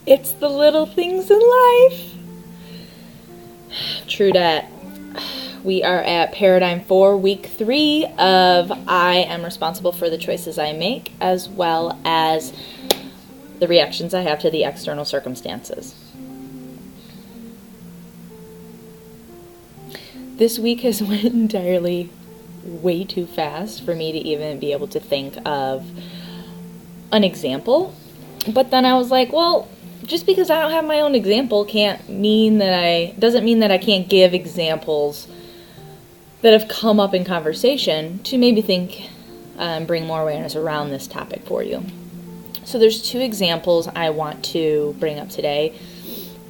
It's the little things in life. True dat. We are at Paradigm 4, Week 3 of I am responsible for the choices I make, as well as the reactions I have to the external circumstances. This week has went entirely way too fast for me to even be able to think of an example. But then I was like, well, just because I don't have my own example doesn't mean that I can't give examples that have come up in conversation to maybe think and bring more awareness around this topic for you. So there's two examples I want to bring up today: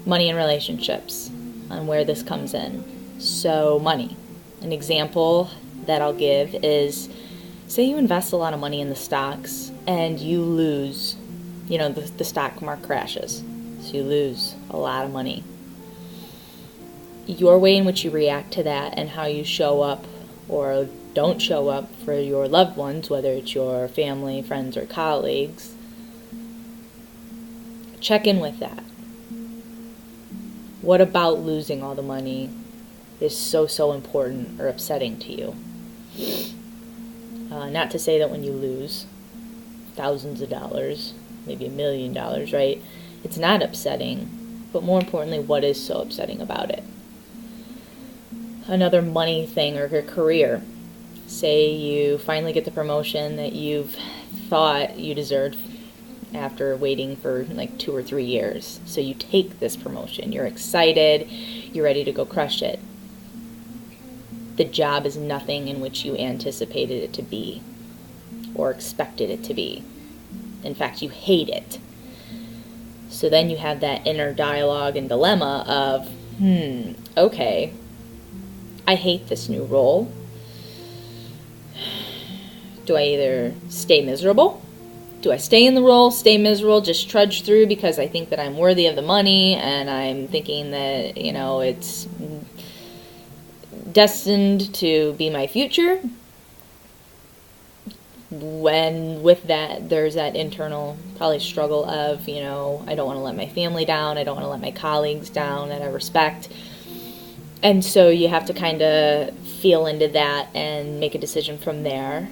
money and relationships, and where this comes in. So money. An example that I'll give is, say you invest a lot of money in the stocks and you lose, the stock market crashes. So you lose a lot of money. Your way in which you react to that and how you show up or don't show up for your loved ones, whether it's your family, friends, or colleagues, check in with that. What about losing all the money is so important or upsetting to you? Not to say that when you lose thousands of dollars, maybe $1 million, right, it's not upsetting, but more importantly, what is so upsetting about it? Another money thing, or your career. Say you finally get the promotion that you've thought you deserved after waiting for like 2 or 3 years. So you take this promotion, you're excited, you're ready to go crush it. The job is nothing in which you anticipated it to be or expected it to be. In fact, you hate it. So then you have that inner dialogue and dilemma of, okay, I hate this new role. Do I either stay miserable? Do I stay in the role, stay miserable, just trudge through because I think that I'm worthy of the money and I'm thinking that, it's destined to be my future? When with that, there's that internal probably struggle of, I don't want to let my family down, I don't want to let my colleagues down that I respect. And so you have to kind of feel into that and make a decision from there.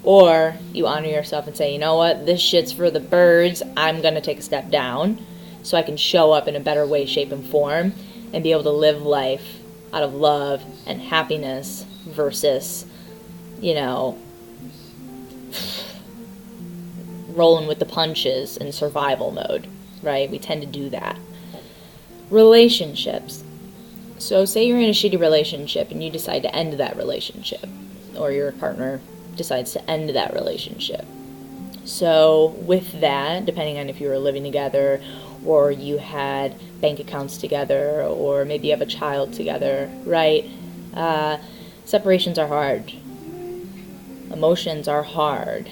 Or you honor yourself and say, you know what, this shit's for the birds. I'm going to take a step down so I can show up in a better way, shape, and form and be able to live life out of love and happiness versus, rolling with the punches in survival mode, right? We tend to do that. Relationships. So say you're in a shitty relationship and you decide to end that relationship, or your partner decides to end that relationship. So with that, depending on if you were living together or you had bank accounts together or maybe you have a child together, right? Separations are hard. Emotions are hard.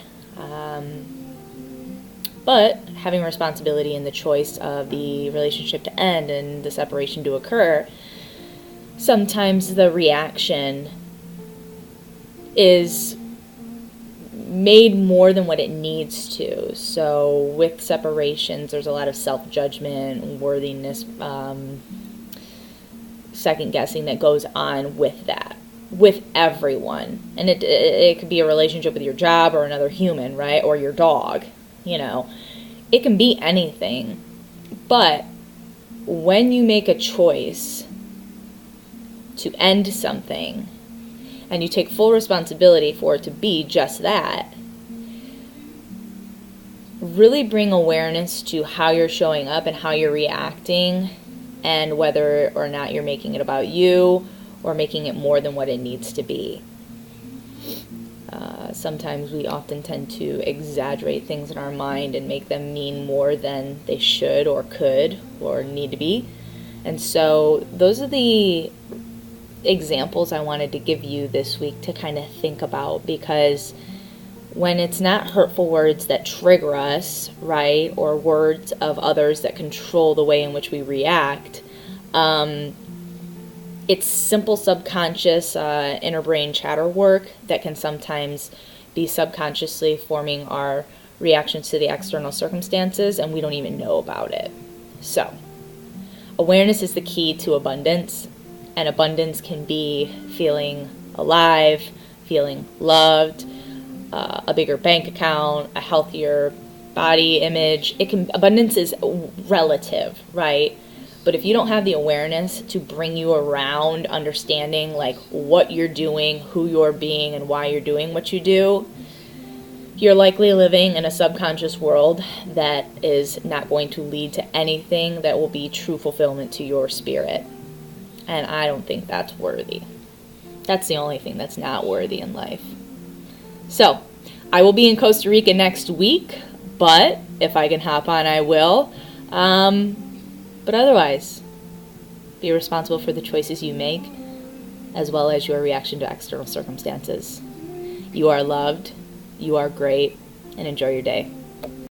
But having responsibility in the choice of the relationship to end and the separation to occur, sometimes the reaction is made more than what it needs to. So with separations, there's a lot of self-judgment, worthiness, second-guessing that goes on with that, with everyone. And it could be a relationship with your job or another human, right? Or your dog, It can be anything. But when you make a choice to end something, and you take full responsibility for it to be just that, really bring awareness to how you're showing up and how you're reacting, and whether or not you're making it about you or making it more than what it needs to be. Sometimes we often tend to exaggerate things in our mind and make them mean more than they should or could or need to be. And so those are the examples I wanted to give you this week to kind of think about, because when it's not hurtful words that trigger us, right, or words of others that control the way in which we react, it's simple subconscious inner brain chatter work that can sometimes be subconsciously forming our reactions to the external circumstances, and we don't even know about it. So, awareness is the key to abundance, and abundance can be feeling alive, feeling loved, a bigger bank account, a healthier body image. Abundance is relative, right? But if you don't have the awareness to bring you around understanding like what you're doing, who you're being, and why you're doing what you do, you're likely living in a subconscious world that is not going to lead to anything that will be true fulfillment to your spirit. And I don't think that's worthy. That's the only thing that's not worthy in life. So, I will be in Costa Rica next week, but if I can hop on, I will. But otherwise, be responsible for the choices you make, as well as your reaction to external circumstances. You are loved, you are great, and enjoy your day.